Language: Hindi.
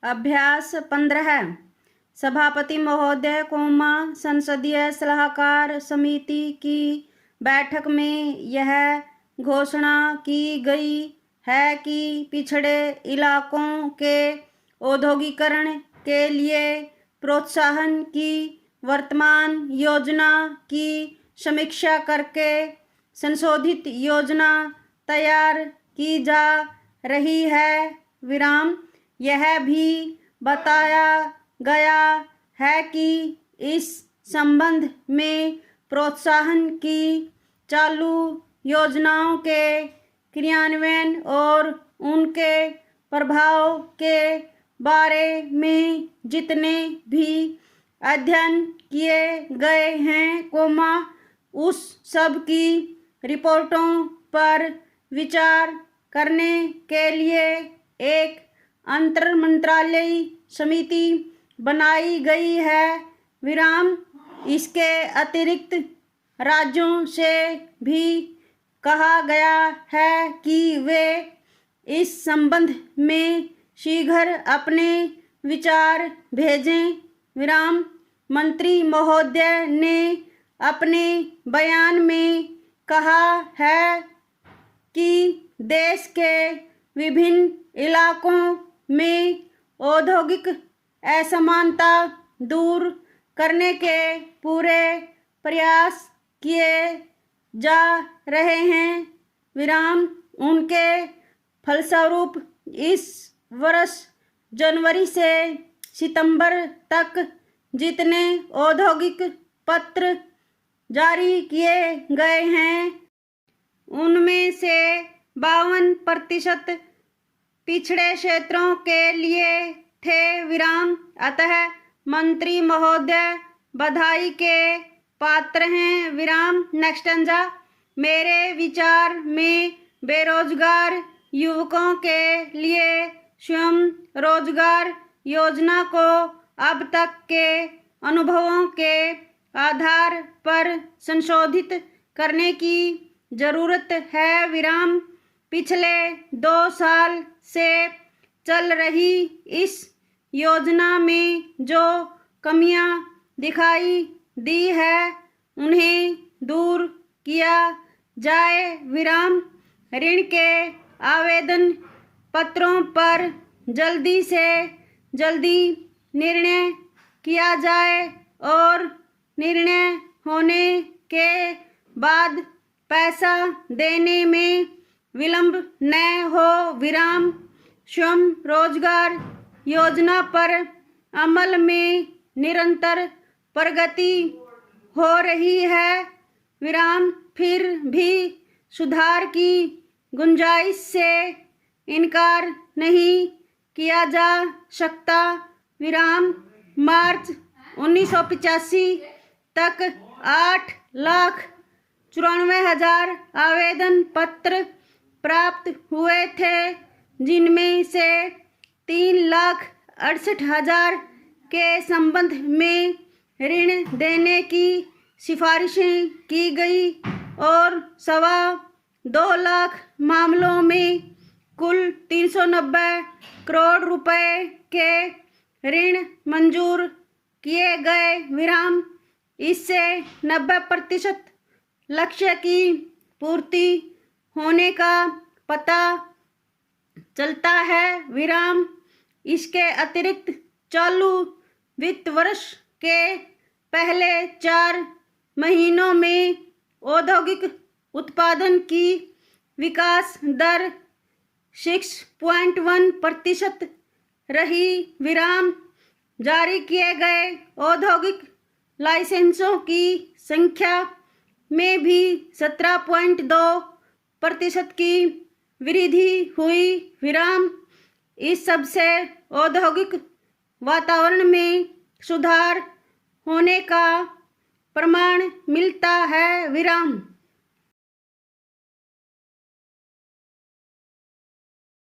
अभ्यास 15। सभापति महोदय, संसदीय सलाहकार समिति की बैठक में यह घोषणा की गई है कि पिछड़े इलाकों के औद्योगिकरण के लिए प्रोत्साहन की वर्तमान योजना की समीक्षा करके संशोधित योजना तैयार की जा रही है। यह भी बताया गया है कि इस संबंध में प्रोत्साहन की चालू योजनाओं के क्रियान्वयन और उनके प्रभाव के बारे में जितने भी अध्ययन किए गए हैं, उस सब की रिपोर्टों पर विचार करने के लिए एक अंतर मंत्रालयी समिति बनाई गई है। इसके अतिरिक्त राज्यों से भी कहा गया है कि वे इस संबंध में शीघ्र अपने विचार भेजें। मंत्री महोदय ने अपने बयान में कहा है कि देश के विभिन्न इलाकों में औद्योगिक असमानता दूर करने के पूरे प्रयास किए जा रहे हैं। उनके फलस्वरूप इस वर्ष जनवरी से सितंबर तक जितने औद्योगिक पत्र जारी किए गए हैं, उनमें से 52% पिछड़े क्षेत्रों के लिए थे। अतः मंत्री महोदय बधाई के पात्र हैं। मेरे विचार में बेरोजगार युवकों के लिए स्वयं रोजगार योजना को अब तक के अनुभवों के आधार पर संशोधित करने की जरूरत है। पिछले 2 साल से चल रही इस योजना में जो कमियां दिखाई दी है, उन्हें दूर किया जाए। ऋण के आवेदन पत्रों पर जल्दी से जल्दी निर्णय किया जाए और निर्णय होने के बाद पैसा देने में विलंब न हो। स्वयं रोजगार योजना पर अमल में निरंतर प्रगति हो रही है। फिर भी सुधार की गुंजाइश से इनकार नहीं किया जा सकता। मार्च 1985 तक 8,94,000 आवेदन पत्र प्राप्त हुए थे, जिनमें से 3,68,000 के संबंध में ऋण देने की सिफारिशें की गई और 2.25 लाख मामलों में कुल 390 करोड़ रुपए के ऋण मंजूर किए गए। इससे 90% लक्ष्य की पूर्ति होने का पता चलता है। इसके अतिरिक्त चालू वित्त वर्ष के पहले 4 महीनों में औद्योगिक उत्पादन की विकास दर 6.1% रही। जारी किए गए औद्योगिक लाइसेंसों की संख्या में भी 17.2% की वृद्धि हुई। इस सब से औद्योगिक वातावरण में सुधार होने का प्रमाण मिलता है।